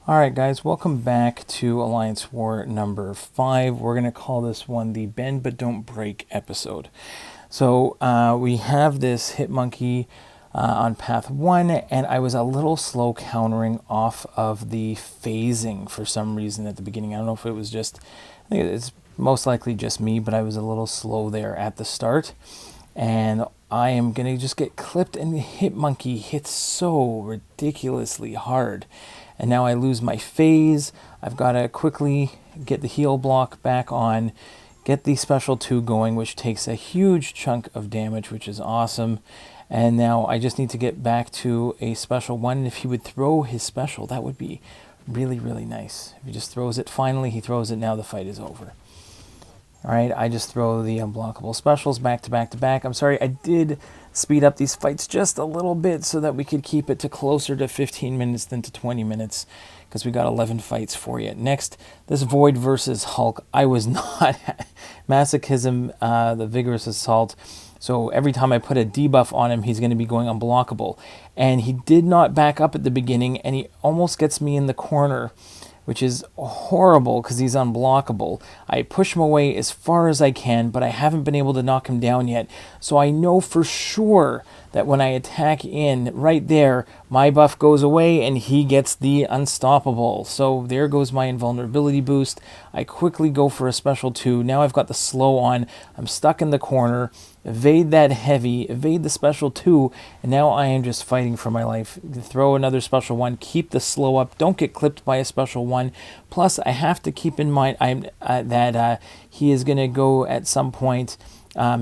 Alright guys, welcome back to Alliance War number 5. We're going to call this one the Bend But Don't Break episode. So we have this Hit-Monkey on path 1, and I was a little slow countering off of the phasing for some reason at the beginning. I don't know if it was just, I think it's most likely just me, but I was a little slow there at the start. And I am going to just get clipped, and the Hit-Monkey hits so ridiculously hard. And now I lose my phase. I've got to quickly get the heal block back on, get the special 2 going, which takes a huge chunk of damage, which is awesome. And now I just need to get back to a special 1. And if he would throw his special, that would be really, really nice. If he just throws it, finally he throws it, now the fight is over. Alright, I just throw the unblockable specials back to back to back. I'm sorry, I did speed up these fights just a little bit so that we could keep it to closer to 15 minutes than to 20 minutes, because we got 11 fights for you. Next, this Void versus Hulk. I was not masochism, the vigorous assault. So every time I put a debuff on him, he's going to be going unblockable. And he did not back up at the beginning, and he almost gets me in the corner, which is horrible because he's unblockable. I push him away as far as I can, but I haven't been able to knock him down yet. So I know for sure that when I attack in right there, my buff goes away and he gets the unstoppable. So there goes my invulnerability boost. I quickly go for a special 2. Now I've got the slow on. I'm stuck in the corner. Evade that heavy, evade the special 2, and now I am just fighting for my life. Throw another special 1, keep the slow up, don't get clipped by a special 1. Plus, I have to keep in mind that he is going to go at some point.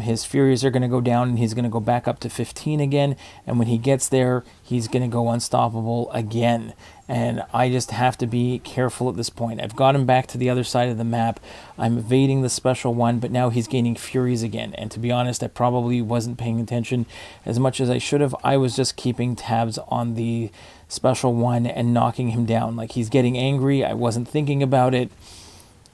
His Furies are going to go down, and he's going to go back up to 15 again. And when he gets there, he's going to go unstoppable again. And I just have to be careful at this point. I've got him back to the other side of the map. I'm evading the special 1, but now he's gaining Furies again. And to be honest, I probably wasn't paying attention as much as I should have. I was just keeping tabs on the special 1 and knocking him down. Like, he's getting angry. I wasn't thinking about it.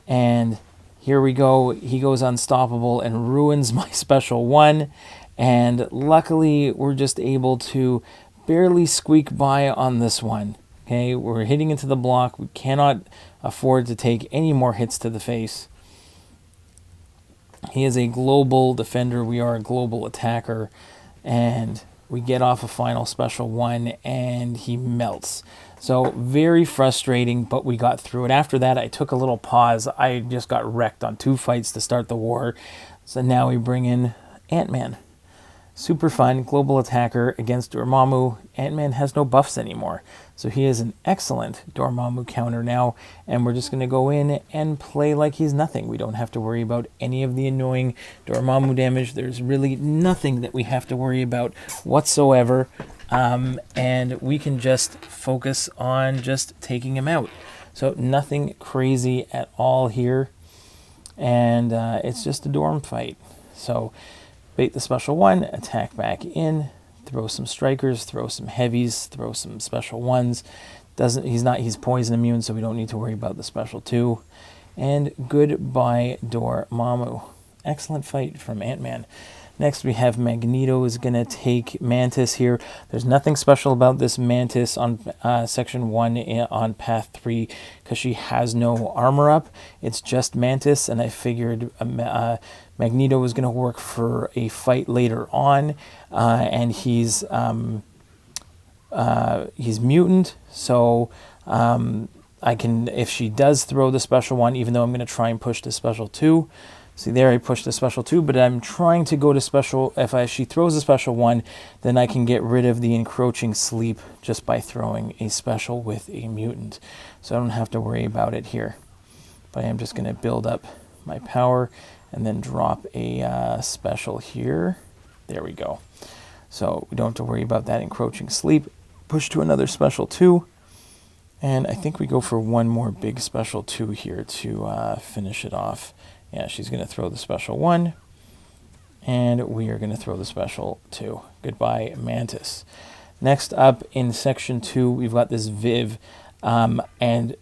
And here we go. He goes unstoppable and ruins my special 1. And luckily, we're just able to barely squeak by on this one. Okay, we're hitting into the block. We cannot afford to take any more hits to the face. He is a global defender. We are a global attacker. And we get off a final special 1 and he melts. So very frustrating, but we got through it. After that, I took a little pause. I just got wrecked on 2 fights to start the war. So now we bring in Antman. Super fun, global attacker against Dormammu. Antman has no buffs anymore. So he is an excellent Dormammu counter now. And we're just going to go in and play like he's nothing. We don't have to worry about any of the annoying Dormammu damage. There's really nothing that we have to worry about whatsoever. And we can just focus on just taking him out. So nothing crazy at all here. And it's just a Dorm fight. So bait the special 1, attack back in, throw some strikers, throw some heavies, throw some special 1s. He's poison immune, so we don't need to worry about the special 2. And goodbye, Dormammu. Excellent fight from Ant-Man. Next, we have Magneto is going to take Mantis here. There's nothing special about this Mantis on Section 1 on Path 3 because she has no armor up. It's just Mantis, and I figured Magneto was going to work for a fight later on, and he's mutant, so I can, if she does throw the special 1, even though I'm going to try and push the special 2. See there, I pushed the special 2, but I'm trying to go to special. If she throws a special 1, then I can get rid of the encroaching sleep just by throwing a special with a mutant. So I don't have to worry about it here. But I am just going to build up my power and then drop a special here. There we go. So we don't have to worry about that encroaching sleep. Push to another special 2. And I think we go for one more big special 2 here to finish it off. Yeah, she's going to throw the special 1, and we are going to throw the special 2. Goodbye, Mantis. Next up in Section 2, we've got this Viv, and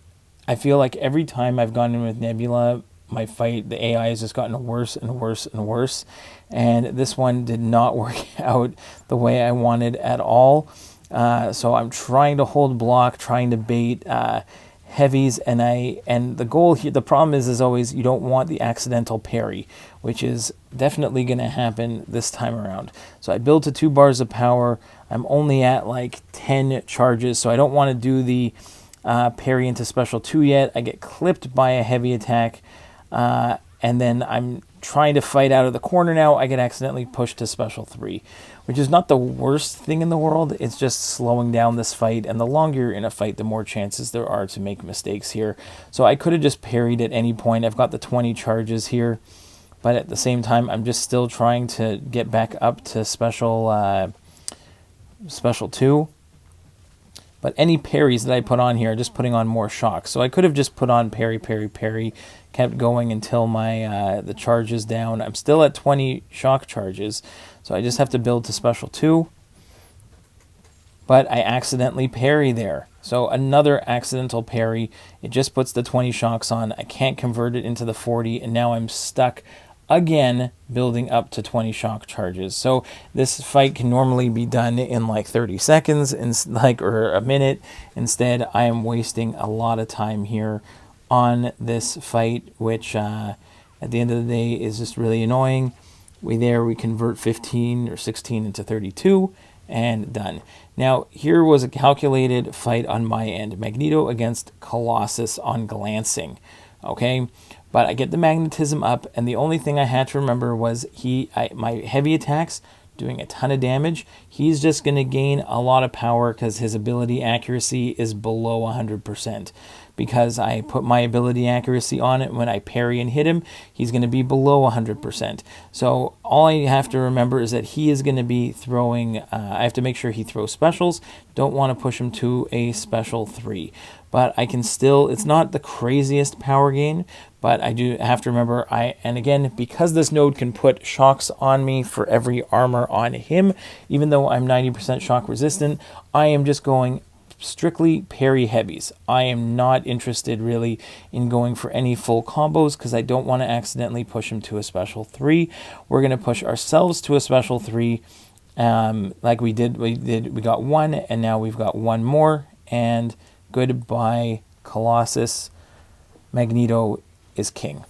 I feel like every time I've gone in with Nebula, my fight, the AI has just gotten worse and worse and worse, and this one did not work out the way I wanted at all. So I'm trying to hold block, trying to bait, heavies, and the goal here, the problem is always you don't want the accidental parry, which is definitely going to happen this time around. So I build to 2 bars of power. I'm only at like 10 charges, so I don't want to do the parry into special 2 yet. I get clipped by a heavy attack, and then I'm trying to fight out of the corner now. I get accidentally pushed to special 3, which is not the worst thing in the world. It's just slowing down this fight, and the longer you're in a fight, the more chances there are to make mistakes here. So I could have just parried at any point. I've got the 20 charges here, but at the same time, I'm just still trying to get back up to special 2. But any parries that I put on here are just putting on more shock. So I could have just put on parry, parry, parry, kept going until my the charge is down. I'm still at 20 shock charges, so I just have to build to special 2. But I accidentally parry there. So another accidental parry. It just puts the 20 shocks on. I can't convert it into the 40, and now I'm stuck again building up to 20 shock charges. So this fight can normally be done in like 30 seconds or a minute. Instead, I am wasting a lot of time here on this fight, which at the end of the day is just really annoying. We convert 15 or 16 into 32 and done. Now here was a calculated fight on my end. Magneto against Colossus on glancing. Okay, but I get the magnetism up, and the only thing I had to remember was my heavy attacks doing a ton of damage. He's just going to gain a lot of power because his ability accuracy is below 100%. Because I put my ability accuracy on it, when I parry and hit him, he's going to be below 100%. So all I have to remember is that he is going to be throwing, I have to make sure he throws specials. Don't want to push him to a special 3. But I can still, it's not the craziest power gain, but I do have to remember, and again, because this node can put shocks on me for every armor on him, even though I'm 90% shock resistant, I am just going strictly parry heavies. I am not interested really in going for any full combos because I don't want to accidentally push him to a special 3. We're going to push ourselves to a special 3 like we did. We got 1, and now we've got 1 more, and goodbye Colossus. Magneto is king.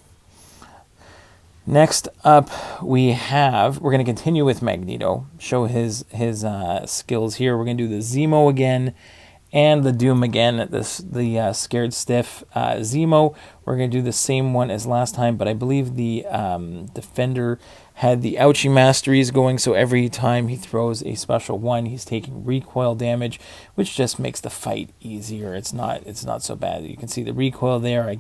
Next up, we're going to continue with Magneto, show his skills here. We're going to do the Zemo again and the Doom again. The Scared Stiff Zemo. We're going to do the same one as last time, but I believe the Defender had the Ouchie Masteries going, so every time he throws a special 1, he's taking recoil damage, which just makes the fight easier. It's not so bad. You can see the recoil there.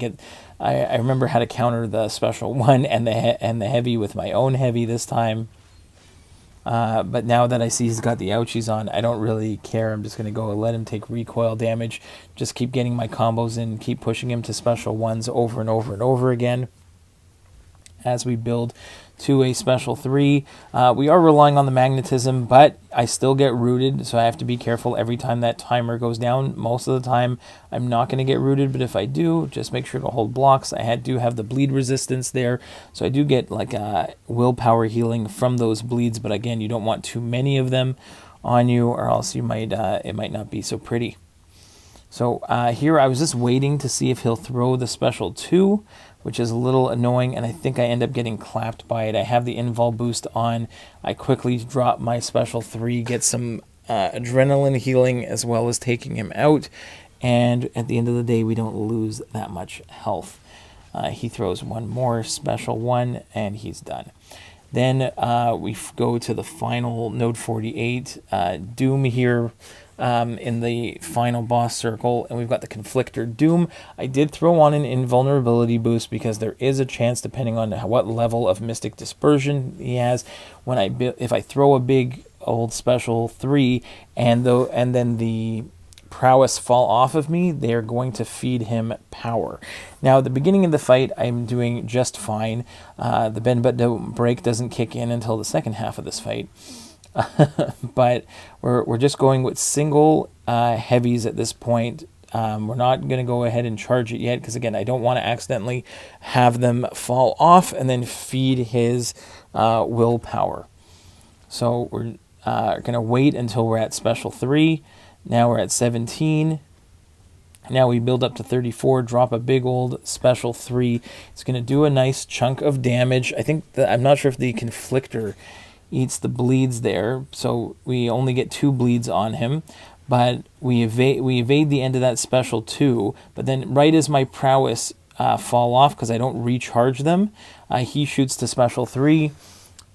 I remember how to counter the special 1 and the heavy with my own heavy this time. But now that I see he's got the ouchies on, I don't really care. I'm just going to go and let him take recoil damage. Just keep getting my combos in, keep pushing him to special 1s over and over and over again as we build to a special 3. We are relying on the magnetism, but I still get rooted, so I have to be careful every time that timer goes down. Most of the time, I'm not going to get rooted, but if I do, just make sure to hold blocks. I do have the bleed resistance there, so I do get like willpower healing from those bleeds, but again, you don't want too many of them on you, or else you might it might not be so pretty. So here I was just waiting to see if he'll throw the special 2, which is a little annoying, and I think I end up getting clapped by it. I have the invul boost on. I quickly drop my special 3, get some adrenaline healing as well as taking him out, and at the end of the day, we don't lose that much health. He throws 1 more special 1, and he's done. Then we go to the final node 48, Doom here. In the final boss circle, and we've got the Conflictor Doom. I did throw on an invulnerability boost because there is a chance, depending on what level of Mystic Dispersion he has, if I throw a big old special 3 and then the prowess fall off of me, they are going to feed him power. Now, at the beginning of the fight, I'm doing just fine. The bend but don't break doesn't kick in until the second half of this fight. But we're just going with single heavies at this point. We're not going to go ahead and charge it yet because, again, I don't want to accidentally have them fall off and then feed his willpower. So we're going to wait until we're at special 3. Now we're at 17. Now we build up to 34, drop a big old special 3. It's going to do a nice chunk of damage. I think I'm not sure if the Conflictor eats the bleeds there, so we only get 2 bleeds on him. But we evade the end of that special 2. But then right as my prowess fall off, because I don't recharge them, he shoots to special 3.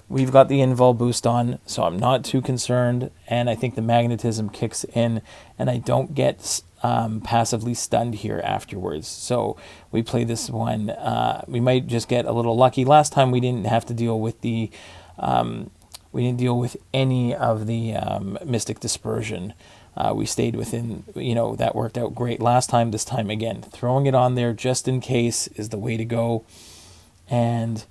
We've got the invul boost on, so I'm not too concerned. And I think the magnetism kicks in, and I don't get passively stunned here afterwards. So we play this one. We might just get a little lucky. Last time we didn't have to deal with the we didn't deal with any of the mystic dispersion. We stayed within, that worked out great last time. This time again, throwing it on there just in case is the way to go. And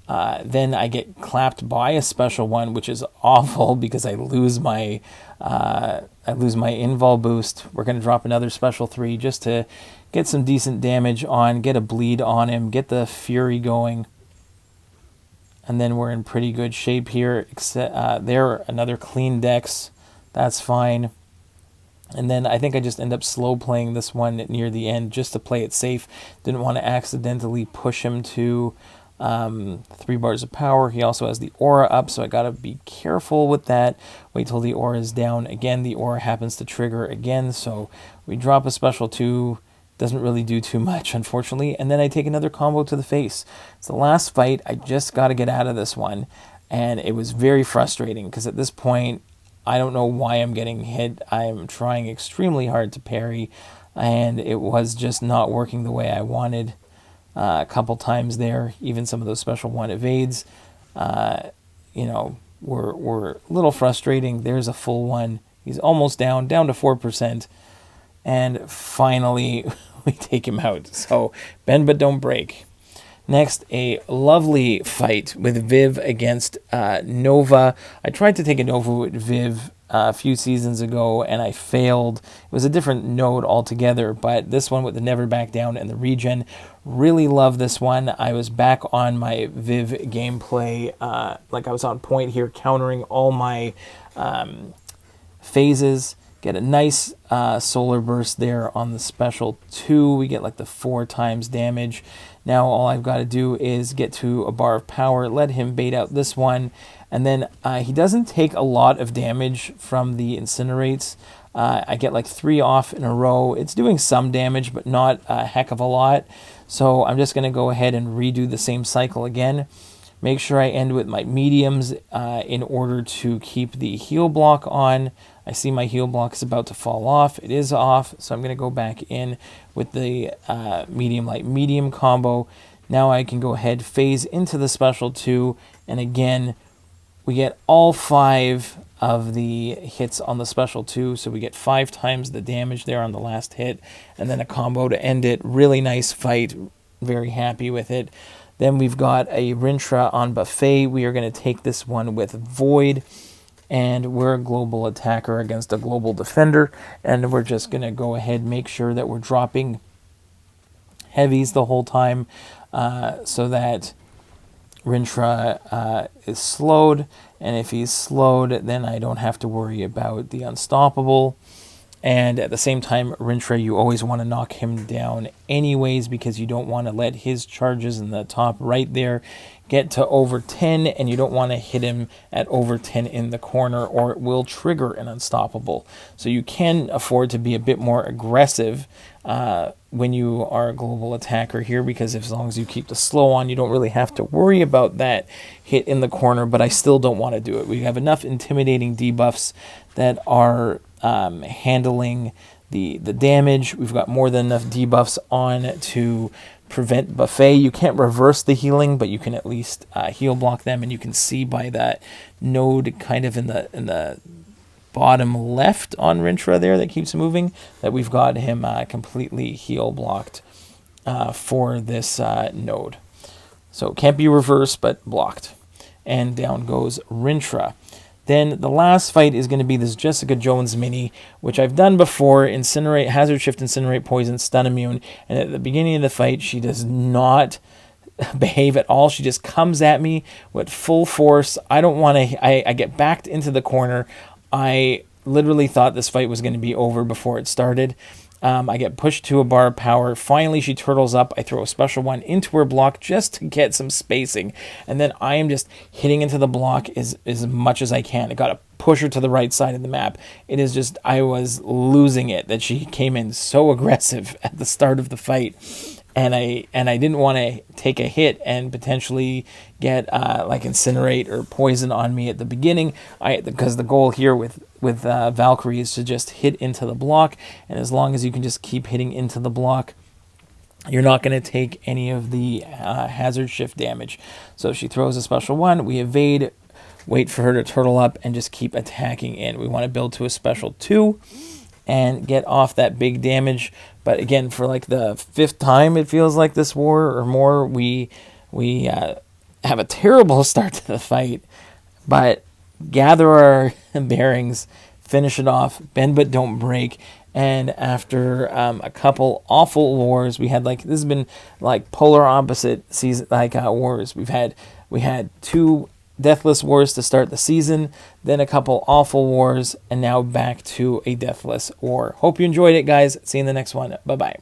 then I get clapped by a special one, which is awful because I lose my invul boost. We're going to drop another special 3 just to get some decent damage on, get a bleed on him, get the fury going. And then we're in pretty good shape here. Except there, another clean dex. That's fine. And then I think I just end up slow playing this one near the end just to play it safe. Didn't want to accidentally push him to 3 bars of power. He also has the aura up, so I gotta be careful with that. Wait till the aura is down. Again, the aura happens to trigger again, so we drop a special 2. Doesn't really do too much, unfortunately. And then I take another combo to the face. It's the last fight. I just got to get out of this one. And it was very frustrating because at this point, I don't know why I'm getting hit. I'm trying extremely hard to parry, and it was just not working the way I wanted. A couple times there, even some of those special 1 evades, were a little frustrating. There's a full 1. He's almost down to 4%. And finally, we take him out. So, bend but don't break. Next, a lovely fight with Viv against Nova. I tried to take a Nova with Viv a few seasons ago, and I failed. It was a different node altogether, but this one with the Never Back Down and the regen, really love this one. I was back on my Viv gameplay, like I was on point here, countering all my phases. Get a nice solar burst there on the special 2. We get like the 4 times damage. Now all I've got to do is get to a bar of power, let him bait out this one, and then he doesn't take a lot of damage from the incinerates. I get like 3 off in a row. It's doing some damage, but not a heck of a lot. So I'm just going to go ahead and redo the same cycle again. Make sure I end with my mediums in order to keep the heal block on. I see my heal block is about to fall off. It is off, so I'm going to go back in with the medium light medium combo. Now I can go ahead, phase into the special 2, and again, we get all 5 of the hits on the special 2, so we get 5 times the damage there on the last hit, and then a combo to end it. Really nice fight. Very happy with it. Then we've got a Rintrah on Buffet. We are going to take this one with Void. And we're a global attacker against a global defender. And we're just going to go ahead and make sure that we're dropping heavies the whole time so that Rintrah is slowed. And if he's slowed, then I don't have to worry about the unstoppable. And at the same time, Rintrah, you always want to knock him down anyways because you don't want to let his charges in the top right there get to over 10, and you don't want to hit him at over 10 in the corner or it will trigger an unstoppable. So you can afford to be a bit more aggressive when you are a global attacker here because as long as you keep the slow on, you don't really have to worry about that hit in the corner, but I still don't want to do it. We have enough intimidating debuffs that are handling the damage. We've got more than enough debuffs on to prevent Buffet. You can't reverse the healing, but you can at least heal block them, and you can see by that node kind of in the bottom left on Rintrah there that keeps moving that we've got him completely heal blocked for this node. So it can't be reversed, but blocked. And down goes Rintrah. Then the last fight is going to be this Jessica Jones mini, which I've done before. Incinerate, Hazard Shift, Incinerate, Poison, Stun Immune. And at the beginning of the fight, she does not behave at all. She just comes at me with full force. I don't want to... I get backed into the corner. I literally thought this fight was going to be over before it started. I get pushed to a bar of power. Finally, she turtles up. I throw a special one into her block just to get some spacing. And then I am just hitting into the block as much as I can. I got to push her to the right side of the map. It is just, I was losing it that she came in so aggressive at the start of the fight. And I didn't want to take a hit and potentially get like incinerate or poison on me at the beginning. Because the goal here with Valkyrie is to just hit into the block, and as long as you can just keep hitting into the block, you're not going to take any of the hazard shift damage. So she throws a special one, we evade, wait for her to turtle up, and just keep attacking in. We want to build to a special 2 and get off that big damage. But again, for like the 5th time it feels like this war or more, we have a terrible start to the fight, but gather our bearings, finish it off, bend but don't break. And after a couple awful wars, we had like, this has been like polar opposite season, like wars. We had 2 Deathless wars to start the season, then a couple awful wars, and now back to a Deathless war. Hope you enjoyed it, guys. See you in the next one. Bye-bye.